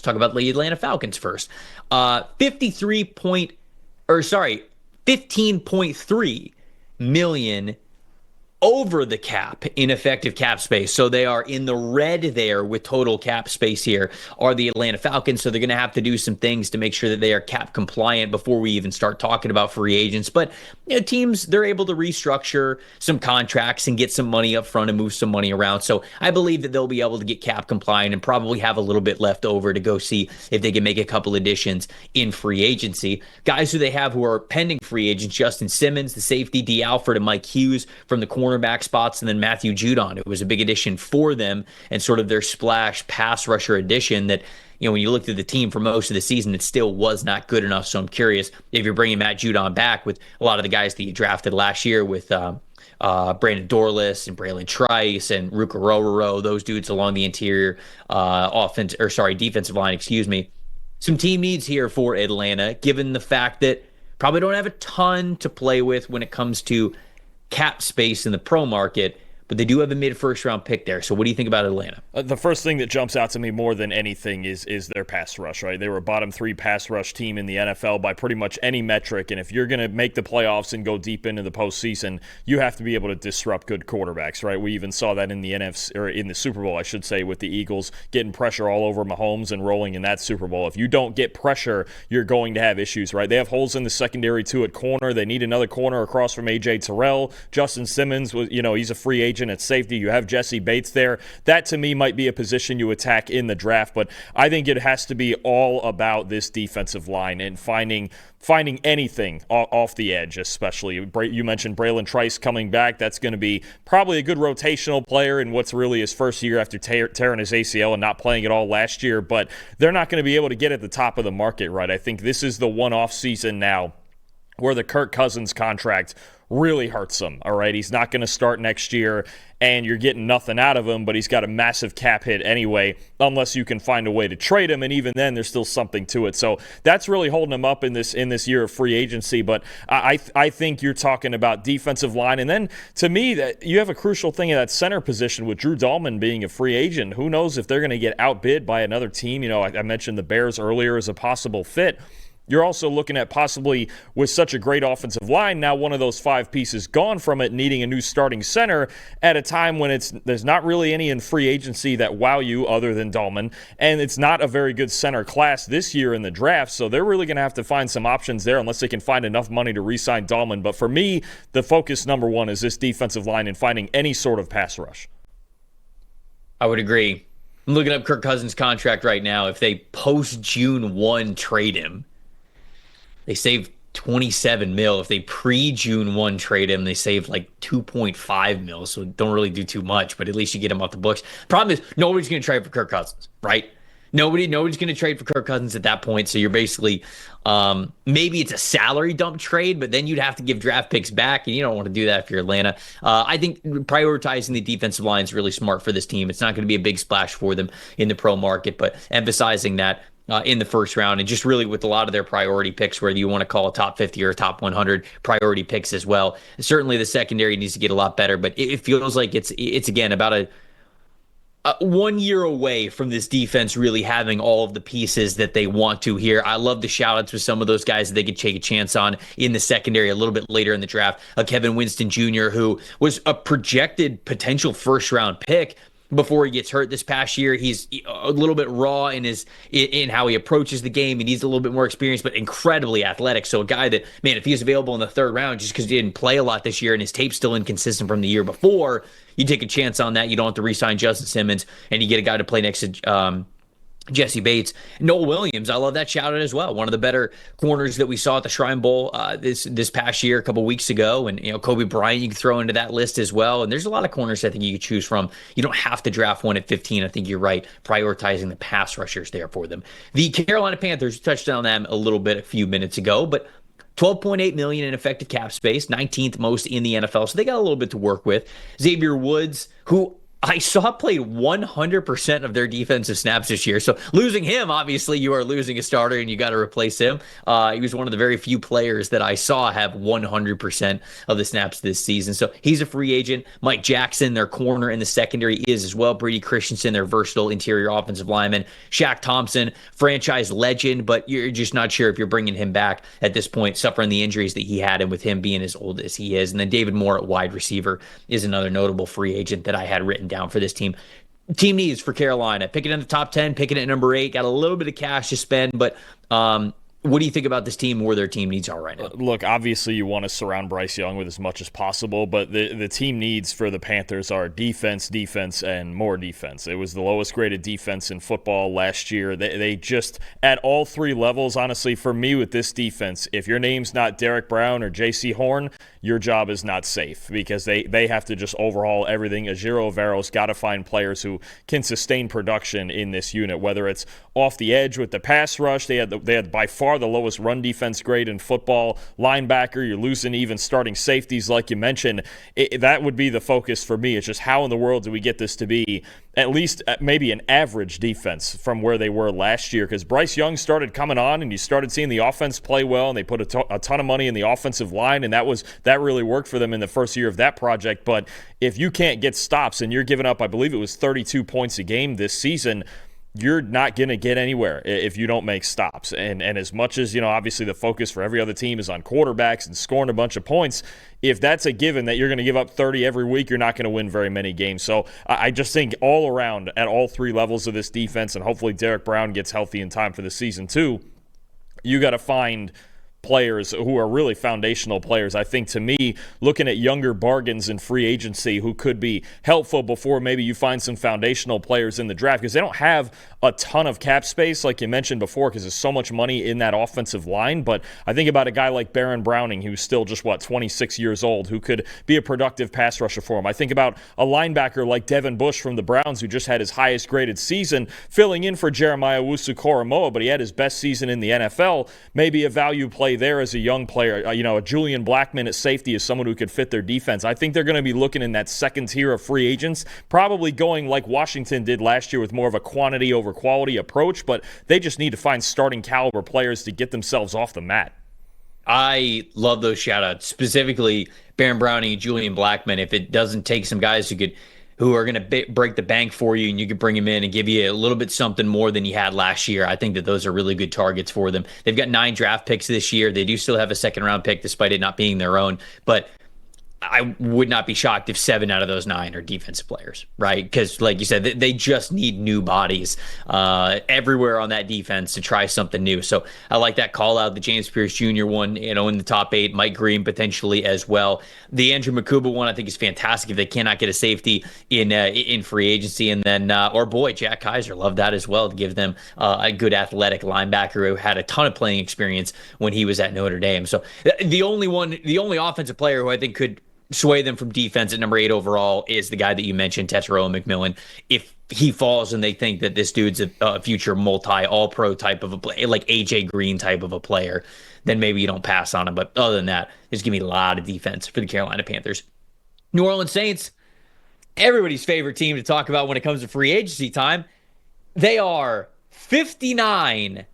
Let's talk about the Atlanta Falcons first. 15.3 million over the cap in effective cap space. So they are in the red there with total cap space here are the Atlanta Falcons. So they're going to have to do some things to make sure that they are cap compliant before we even start talking about free agents. But teams, they're able to restructure some contracts and get some money up front and move some money around. So I believe that they'll be able to get cap compliant and probably have a little bit left over to go see if they can make a couple additions in free agency. Guys who they have who are pending free agents: Justin Simmons, the safety, D. Alford, and Mike Hughes from the cornerback spots, and then Matthew Judon. It was a big addition for them and sort of their splash pass rusher addition that, when you looked at the team for most of the season, it still was not good enough. So I'm curious if you're bringing Matt Judon back with a lot of the guys that you drafted last year with Brandon Dorless and Braylon Trice and Ruka Rororo, those dudes along the interior defensive line, Some team needs here for Atlanta, given the fact that probably don't have a ton to play with when it comes to cap space in the pro market, but they do have a mid-first round pick there. So what do you think about Atlanta? The first thing that jumps out to me more than anything is their pass rush, right? They were a bottom 3 pass rush team in the NFL by pretty much any metric, and if you're going to make the playoffs and go deep into the postseason, you have to be able to disrupt good quarterbacks, right? We even saw that in the NFC, or in the Super Bowl, I should say, with the Eagles getting pressure all over Mahomes and rolling in that Super Bowl. If you don't get pressure, you're going to have issues, right? They have holes in the secondary too at corner. They need another corner across from A.J. Terrell. Justin Simmons, he's a free agent at safety. You have Jesse Bates there. That, to me, might be a position you attack in the draft, but I think it has to be all about this defensive line and finding anything off the edge, especially. You mentioned Braylon Trice coming back. That's going to be probably a good rotational player in what's really his first year after tearing his ACL and not playing at all last year, but they're not going to be able to get at the top of the market, right? I think this is the one off season now where the Kirk Cousins contract really hurts him, all right? He's not going to start next year, and you're getting nothing out of him, but he's got a massive cap hit anyway, unless you can find a way to trade him, and even then, there's still something to it. So that's really holding him up in this year of free agency, but I think you're talking about defensive line, and then, to me, that you have a crucial thing in that center position with Drew Dalman being a free agent. Who knows if they're going to get outbid by another team? I mentioned the Bears earlier as a possible fit. You're also looking at possibly, with such a great offensive line, now one of those 5 pieces gone from it, needing a new starting center at a time when there's not really any in free agency that wow you other than Dalman, and it's not a very good center class this year in the draft, so they're really going to have to find some options there unless they can find enough money to re-sign Dalman. But for me, the focus number one is this defensive line and finding any sort of pass rush. I would agree. I'm looking up Kirk Cousins' contract right now. If they post-June 1 trade him, they save 27 mil. If they pre-June 1 trade him, they save like 2.5 mil. So don't really do too much, but at least you get him off the books. Problem is, nobody's going to trade for Kirk Cousins, right? Nobody's going to trade for Kirk Cousins at that point. So you're basically, maybe it's a salary dump trade, but then you'd have to give draft picks back, and you don't want to do that if you're Atlanta. I think prioritizing the defensive line is really smart for this team. It's not going to be a big splash for them in the pro market, but emphasizing that in the first round, and just really with a lot of their priority picks, whether you want to call a top 50 or a top 100 priority picks as well. Certainly the secondary needs to get a lot better, but it feels like it's again about a 1 year away from this defense really having all of the pieces that they want to here. I love the shout-outs with some of those guys that they could take a chance on in the secondary a little bit later in the draft. Kevin Winston Jr., who was a projected potential first-round pick before he gets hurt this past year. He's a little bit raw in how he approaches the game. He needs a little bit more experience, but incredibly athletic. So a guy that, man, if he's available in the 3rd round just because he didn't play a lot this year and his tape's still inconsistent from the year before, you take a chance on that. You don't have to re-sign Justin Simmons, and you get a guy to play next to Jesse Bates. Noel Williams, I love that shout out as well. One of the better corners that we saw at the Shrine Bowl this past year, a couple weeks ago. And, Kobe Bryant, you can throw into that list as well. And there's a lot of corners I think you could choose from. You don't have to draft one at 15. I think you're right, prioritizing the pass rushers there for them. The Carolina Panthers touched on them a little bit a few minutes ago, but $12.8 million in effective cap space, 19th most in the NFL. So they got a little bit to work with. Xavier Woods, who I saw played 100% of their defensive snaps this year. So losing him, obviously, you are losing a starter and you got to replace him. He was one of the very few players that I saw have 100% of the snaps this season. So he's a free agent. Mike Jackson, their corner in the secondary, is as well. Brady Christensen, their versatile interior offensive lineman. Shaq Thompson, franchise legend, but you're just not sure if you're bringing him back at this point, suffering the injuries that he had and with him being as old as he is. And then David Moore at wide receiver is another notable free agent that I had written down for this team. Team needs for Carolina. Picking in the top 10, picking at number 8. Got a little bit of cash to spend, but what do you think about this team, where their team needs are right now? Look, obviously you want to surround Bryce Young with as much as possible, but the team needs for the Panthers are defense, and more defense. It was the lowest graded defense in football last year. They just, at all three levels, honestly, for me with this defense, if your name's not Derek Brown or J.C. Horn, your job is not safe because they have to just overhaul everything. Ejiro Avero's got to find players who can sustain production in this unit, whether it's off the edge with the pass rush. They had by far the lowest run defense grade in football. Linebacker, you're losing even starting safeties like you mentioned. That would be the focus for me. It's just how in the world do we get this to be at least maybe an average defense from where they were last year, because Bryce Young started coming on and you started seeing the offense play well, and they put a ton of money in the offensive line, and that really worked for them in the first year of that project. But if you can't get stops and you're giving up, I believe it was 32 points a game this season, you're not going to get anywhere if you don't make stops. And as much as, obviously the focus for every other team is on quarterbacks and scoring a bunch of points, if that's a given that you're going to give up 30 every week, you're not going to win very many games. So I just think all around at all three levels of this defense, and hopefully Derek Brown gets healthy in time for the season too, you got to find players who are really foundational players. I think, to me, looking at younger bargains in free agency who could be helpful before maybe you find some foundational players in the draft, because they don't have a ton of cap space like you mentioned before, because there's so much money in that offensive line. But I think about a guy like Baron Browning, who's still just 26 years old, who could be a productive pass rusher for him. I think about a linebacker like Devin Bush from the Browns, who just had his highest graded season, filling in for Jeremiah Owusu-Koramoah, but he had his best season in the NFL. Maybe a value play there as a young player. A Julian Blackmon at safety is someone who could fit their defense. I think they're going to be looking in that second tier of free agents, probably going like Washington did last year with more of a quantity over quality approach, but they just need to find starting caliber players to get themselves off the mat. I love those shout-outs, specifically Baron Browning and Julian Blackmon. If it doesn't take some guys who are going to break the bank for you, and you could bring them in and give you a little bit something more than you had last year, I think that those are really good targets for them. They've got 9 draft picks this year. They do still have a second-round pick, despite it not being their own. But I would not be shocked if 7 out of those 9 are defensive players, right? Because, like you said, they just need new bodies everywhere on that defense to try something new. So I like that call out. The James Pierce Jr. one, in the top 8. Mike Green potentially as well. The Andrew Makuba one I think is fantastic if they cannot get a safety in free agency. And then, Jack Kaiser, love that as well, to give them a good athletic linebacker who had a ton of playing experience when he was at Notre Dame. So the only offensive player who I think could sway them from defense at number 8 overall is the guy that you mentioned, Tetairoa McMillan. If he falls and they think that this dude's a future all-pro type of a player, like AJ Green type of a player, then maybe you don't pass on him. But other than that, just give me a lot of defense for the Carolina Panthers. New Orleans Saints, everybody's favorite team to talk about when it comes to free agency time. They are $59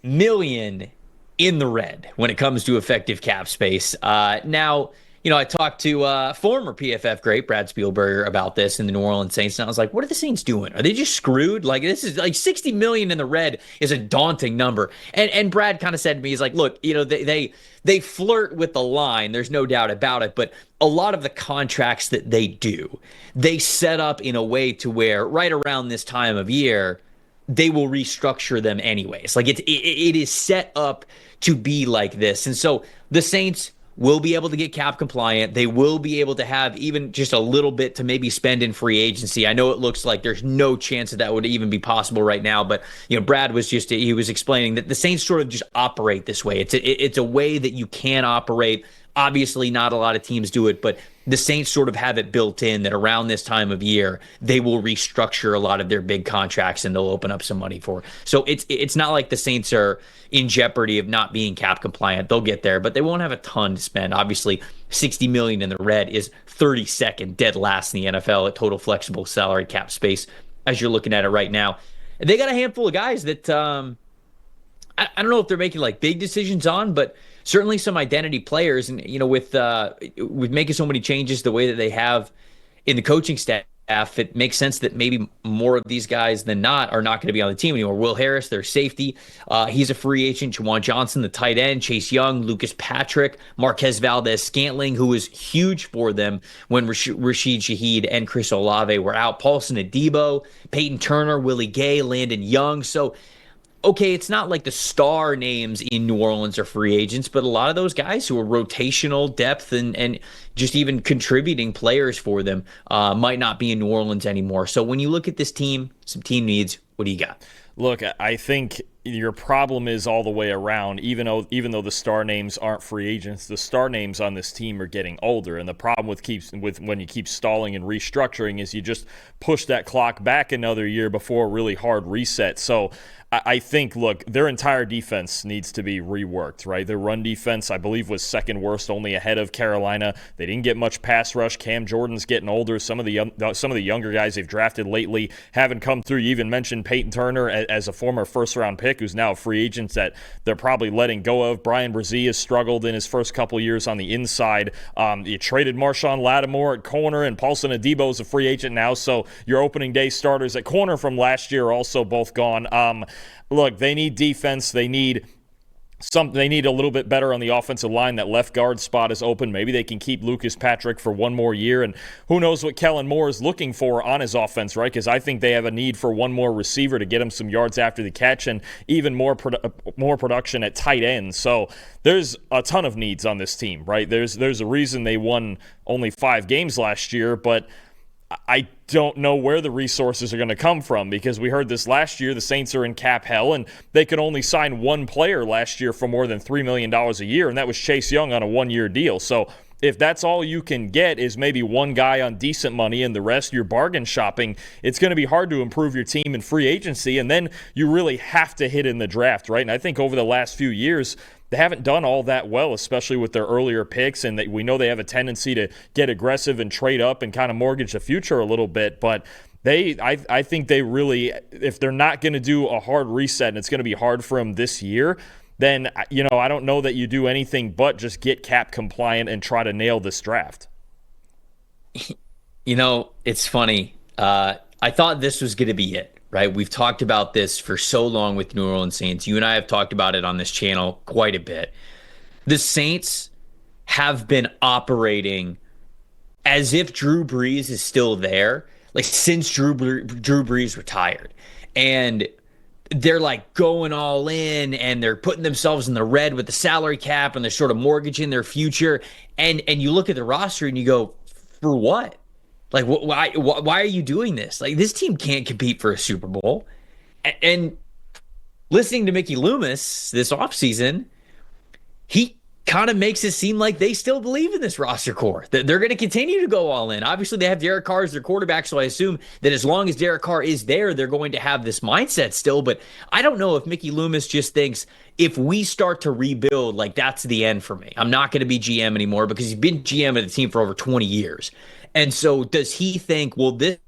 million in the red when it comes to effective cap space. Now, I talked to former PFF great Brad Spielberger about this in the New Orleans Saints, and I was like, what are the Saints doing? Are they just screwed? Like, this is like $60 million in the red is a daunting number. And Brad kind of said to me, he's like, look, they flirt with the line. There's no doubt about it. But a lot of the contracts that they do, they set up in a way to where right around this time of year, they will restructure them anyways. Like it is set up to be like this. And so the Saints will be able to get cap compliant. They will be able to have even just a little bit to maybe spend in free agency. I know it looks like there's no chance that would even be possible right now, but Brad was he was explaining that the Saints sort of just operate this way. It's a way that you can operate Obviously, not a lot of teams do it, but the Saints sort of have it built in that around this time of year, they will restructure a lot of their big contracts and they'll open up some money for. So it's not like the Saints are in jeopardy of not being cap compliant. They'll get there, but they won't have a ton to spend. Obviously, $60 million in the red is 32nd, dead last in the NFL at total flexible salary cap space as you're looking at it right now. And they got a handful of guys that I don't know if they're making like big decisions on, but certainly some identity players. And, with making so many changes the way that they have in the coaching staff, it makes sense that maybe more of these guys than not are not going to be on the team anymore. Will Harris, their safety, he's a free agent. Juwan Johnson, the tight end, Chase Young, Lucas Patrick, Marquez Valdez-Scantling, who was huge for them when Rashid Shaheed and Chris Olave were out. Paulson Adebo, Peyton Turner, Willie Gay, Landon Young. So, okay, it's not like the star names in New Orleans are free agents, but a lot of those guys who are rotational depth and just even contributing players for them might not be in New Orleans anymore. So when you look at this team, some team needs, what do you got? Look, I think your problem is all the way around. Even though the star names aren't free agents, the star names on this team are getting older. And the problem with when you keep stalling and restructuring is you just push that clock back another year before a really hard reset. So I think, look, their entire defense needs to be reworked, right? Their run defense, I believe, was second worst, only ahead of Carolina. They didn't get much pass rush. Cam Jordan's getting older. Some of the younger guys they've drafted lately haven't come through. You even mentioned Peyton Turner as a former first-round pick who's now a free agent that they're probably letting go of. Brian Brzee has struggled in his first couple years on the inside. You traded Marshawn Lattimore at corner, and Paulson Adebo is a free agent now, so your opening day starters at corner from last year are also both gone. Look, they need defense. They need a little bit better on the offensive line. That left guard spot is open. Maybe they can keep Lucas Patrick for one more year. And who knows what Kellen Moore is looking for on his offense, right? Because I think they have a need for one more receiver to get him some yards after the catch and even more production at tight end. So there's a ton of needs on this team, right? There's a reason they won only 5 games last year, but I don't know where the resources are going to come from, because we heard this last year. The Saints are in cap hell, and they could only sign one player last year for more than $3 million a year, and that was Chase Young on a one-year deal. So if that's all you can get is maybe one guy on decent money and the rest you're bargain shopping, it's going to be hard to improve your team in free agency, and then you really have to hit in the draft, right? And I think over the last few years, they haven't done all that well, especially with their earlier picks, and we know they have a tendency to get aggressive and trade up and kind of mortgage the future a little bit, but I think they really, if they're not going to do a hard reset, and it's going to be hard for them this year, then, I don't know that you do anything but just get cap compliant and try to nail this draft. It's funny. I thought this was going to be it, right? We've talked about this for so long with New Orleans Saints. You and I have talked about it on this channel quite a bit. The Saints have been operating as if Drew Brees is still there, like since Drew Brees retired. And they're like going all in, and they're putting themselves in the red with the salary cap, and they're sort of mortgaging their future. And you look at the roster and you go, for what? Like, why are you doing this? Like, this team can't compete for a Super Bowl. And listening to Mickey Loomis this offseason, he kind of makes it seem like they still believe in this roster core, that they're going to continue to go all in. Obviously, they have Derek Carr as their quarterback, so I assume that as long as Derek Carr is there, they're going to have this mindset still. But I don't know if Mickey Loomis just thinks, if we start to rebuild, like, that's the end for me. I'm not going to be GM anymore, because he's been GM of the team for over 20 years. And so does he think, well, this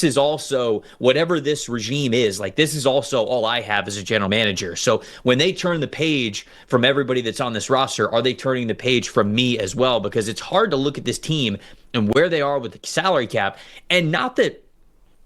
is also, whatever this regime is, like, this is also all I have as a general manager. So when they turn the page from everybody that's on this roster, are they turning the page from me as well? Because it's hard to look at this team and where they are with the salary cap. And not that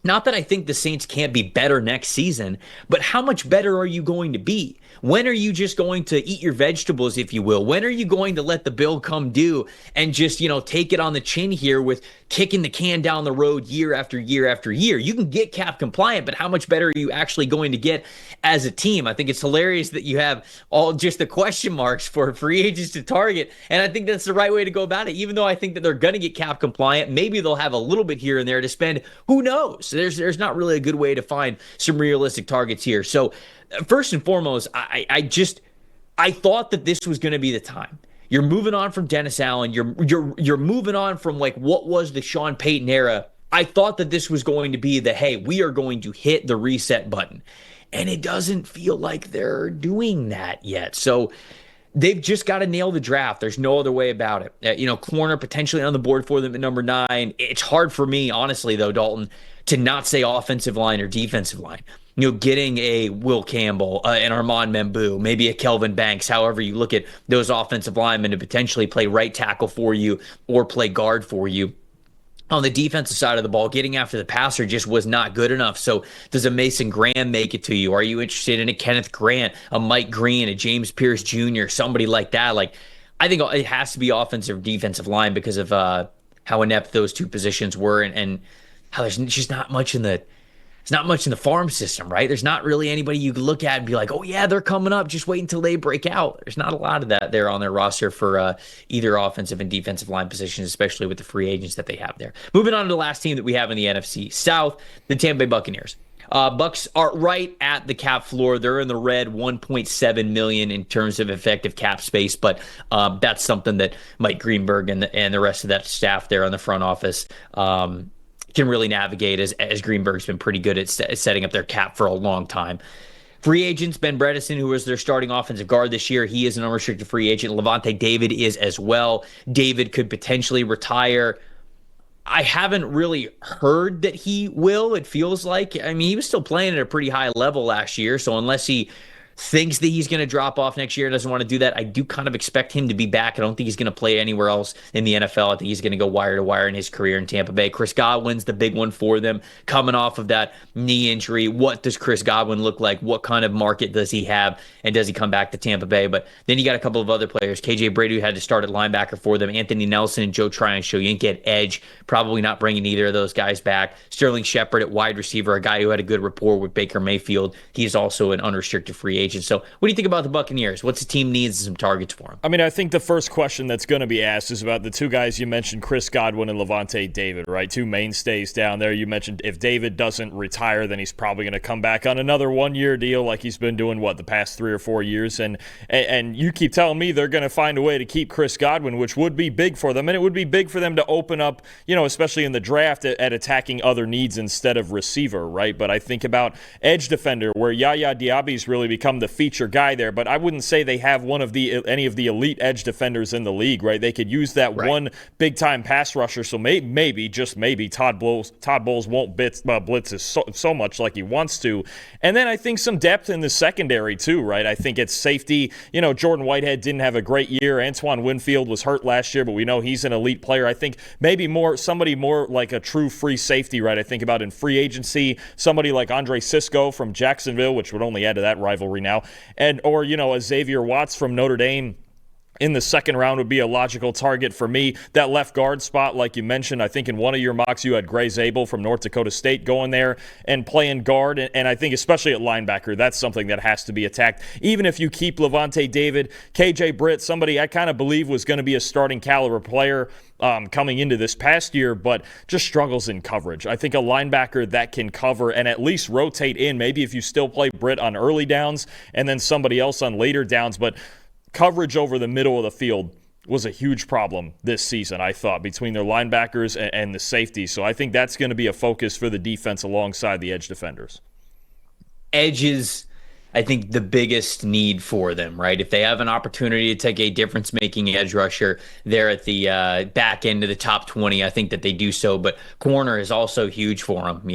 I think the Saints can't be better next season, but how much better are you going to be? When are you just going to eat your vegetables, if you will? When are you going to let the bill come due and just, take it on the chin here with kicking the can down the road year after year after year? You can get cap compliant, but how much better are you actually going to get as a team? I think it's hilarious that you have all just the question marks for free agents to target, and I think that's the right way to go about it. Even though I think that they're going to get cap compliant, maybe they'll have a little bit here and there to spend. Who knows? There's not really a good way to find some realistic targets here. So first and foremost, I thought that this was going to be the time. You're moving on from Dennis Allen. You're moving on from like what was the Sean Payton era. I thought that this was going to be the, hey, we are going to hit the reset button. And it doesn't feel like they're doing that yet. So they've just got to nail the draft. There's no other way about it. Corner potentially on the board for them at number 9. It's hard for me, honestly, though, Dalton, to not say offensive line or defensive line. Getting a Will Campbell, an Armand Membu, maybe a Kelvin Banks, however you look at those offensive linemen to potentially play right tackle for you or play guard for you. On the defensive side of the ball, getting after the passer just was not good enough. So does a Mason Graham make it to you? Are you interested in a Kenneth Grant, a Mike Green, a James Pierce Jr., somebody like that? Like, I think it has to be offensive, defensive line because of how inept those two positions were and how there's just not much in the farm system, right? There's not really anybody you can look at and be like, oh, yeah, they're coming up. Just wait until they break out. There's not a lot of that there on their roster for either offensive and defensive line positions, especially with the free agents that they have there. Moving on to the last team that we have in the NFC South, the Tampa Bay Buccaneers. Bucks are right at the cap floor. They're in the red, $1.7 million in terms of effective cap space, but that's something that Mike Greenberg and the rest of that staff there on the front office can really navigate as Greenberg's been pretty good at setting up their cap for a long time. Free agents, Ben Bredesen, who was their starting offensive guard this year, he is an unrestricted free agent. Levante David is as well. David could potentially retire. I haven't really heard that he will. It feels like, he was still playing at a pretty high level last year, so unless he thinks that he's going to drop off next year, doesn't want to do that, I do kind of expect him to be back. I don't think he's going to play anywhere else in the NFL. I think he's going to go wire to wire in his career in Tampa Bay. Chris Godwin's the big one for them, coming off of that knee injury. What does Chris Godwin look like? What kind of market does he have? And does he come back to Tampa Bay? But then you got a couple of other players. KJ Brady, who had to start at linebacker for them. Anthony Nelson and Joe Tryon-Shoyinka at edge. Probably not bringing either of those guys back. Sterling Shepard at wide receiver, a guy who had a good rapport with Baker Mayfield. He's also an unrestricted free agent. So what do you think about the Buccaneers? What's the team needs and some targets for them? I think the first question that's going to be asked is about the two guys you mentioned, Chris Godwin and Levante David, right? Two mainstays down there. You mentioned if David doesn't retire, then he's probably going to come back on another one-year deal like he's been doing, the past 3 or 4 years. And you keep telling me they're going to find a way to keep Chris Godwin, which would be big for them. And it would be big for them to open up, especially in the draft at attacking other needs instead of receiver, right? But I think about edge defender, where Yaya Diaby's really become the feature guy there, but I wouldn't say they have any of the elite edge defenders in the league, right? They could use that one big-time pass rusher, so maybe, just maybe, Todd Bowles won't blitz so much like he wants to. And then I think some depth in the secondary too, right? I think it's safety. Jordan Whitehead didn't have a great year. Antoine Winfield was hurt last year, but we know he's an elite player. I think maybe somebody more like a true free safety, right? I think about in free agency, somebody like Andre Sisco from Jacksonville, which would only add to that rivalry now, or a Xavier Watts from Notre Dame in the second round would be a logical target for me. That left guard spot, like you mentioned, I think in one of your mocks you had Gray Zabel from North Dakota State going there and playing guard, and I think especially at linebacker, that's something that has to be attacked. Even if you keep Levante David, KJ Britt, somebody I kind of believe was going to be a starting caliber player coming into this past year, but just struggles in coverage. I think a linebacker that can cover and at least rotate in, maybe if you still play Britt on early downs and then somebody else on later downs, but coverage over the middle of the field was a huge problem this season, I thought, between their linebackers and the safety. So I think that's going to be a focus for the defense alongside the edge defenders. Edge is, I think, the biggest need for them, right? If they have an opportunity to take a difference-making edge rusher there at the back end of the top 20, I think that they do so. But corner is also huge for them.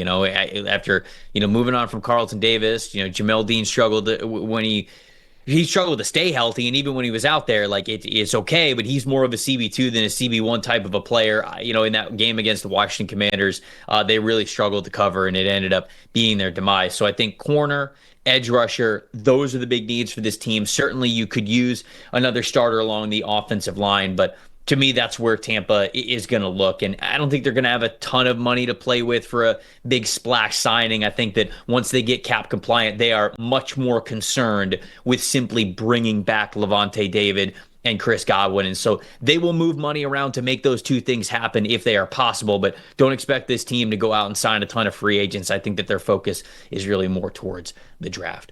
After moving on from Carlton Davis, Jamel Dean struggled when he struggled to stay healthy, and even when he was out there, it's okay, but he's more of a CB2 than a CB1 type of a player. In that game against the Washington Commanders, they really struggled to cover, and it ended up being their demise. So I think corner, edge rusher, those are the big needs for this team. Certainly you could use another starter along the offensive line, but to me, that's where Tampa is going to look. And I don't think they're going to have a ton of money to play with for a big splash signing. I think that once they get cap compliant, they are much more concerned with simply bringing back Levante David and Chris Godwin. And so they will move money around to make those two things happen if they are possible. But don't expect this team to go out and sign a ton of free agents. I think that their focus is really more towards the draft.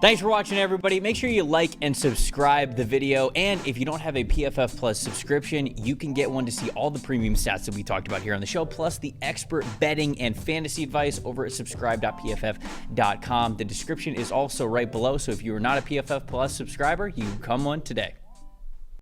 Thanks for watching, everybody. Make sure you like and subscribe the video. And if you don't have a PFF Plus subscription, you can get one to see all the premium stats that we talked about here on the show, plus the expert betting and fantasy advice over at subscribe.pff.com. The description is also right below, so if you are not a PFF Plus subscriber, you become one today.